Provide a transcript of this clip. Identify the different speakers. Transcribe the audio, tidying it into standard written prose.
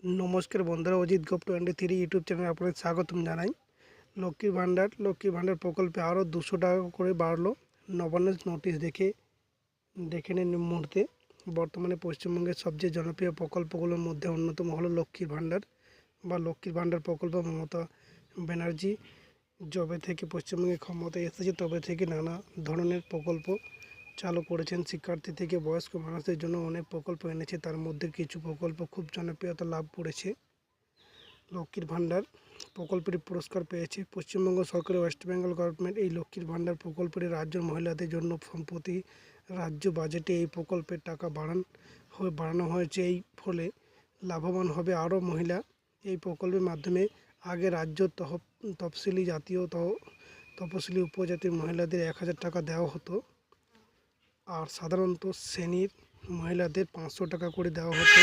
Speaker 1: নমস্কার বন্ধুরা, অজিত গোপ 23 ইউটিউব চ্যানেলে আপনাদের স্বাগতম জানাই। লক্ষ্মীর ভাণ্ডার প্রকল্পে আরও 200 টাকা করে বাড়লো। নবান্ন নোটিশ দেখে নিন মুহূর্তে। বর্তমানে পশ্চিমবঙ্গের সবচেয়ে জনপ্রিয় প্রকল্পগুলোর মধ্যে অন্যতম হলো লক্ষ্মীর ভাণ্ডার প্রকল্প। মমতা ব্যানার্জি যবে থেকে পশ্চিমবঙ্গে ক্ষমতায় এসেছে তবে থেকে নানা ধরনের প্রকল্প চালু করেছেন। শিক্ষার্থী থেকে বয়স্ক মানুষদের জন্য অনেক প্রকল্প এনেছে। তার মধ্যে কিছু প্রকল্প খুব জনপ্রিয়তা লাভ করেছে। লক্ষ্মীর ভাণ্ডার প্রকল্পটি পুরস্কার পেয়েছে পশ্চিমবঙ্গ সরকারের ওয়েস্ট বেঙ্গল গভর্নমেন্ট। এই লক্ষ্মীর ভাণ্ডার প্রকল্পটি রাজ্যের মহিলাদের জন্য সম্প্রতি রাজ্য বাজেটে এই প্রকল্পের টাকা বাড়ানো হয়েছে। এই ফলে লাভবান হবে আরও মহিলা। এই প্রকল্পের মাধ্যমে আগে রাজ্য তফসিলি জাতি ও তপশিলি উপজাতির মহিলাদের 1000 টাকা দেওয়া হতো, আর সাধারণত শ্রেণীর মহিলাদের 500 টাকা করে দেওয়া হতো।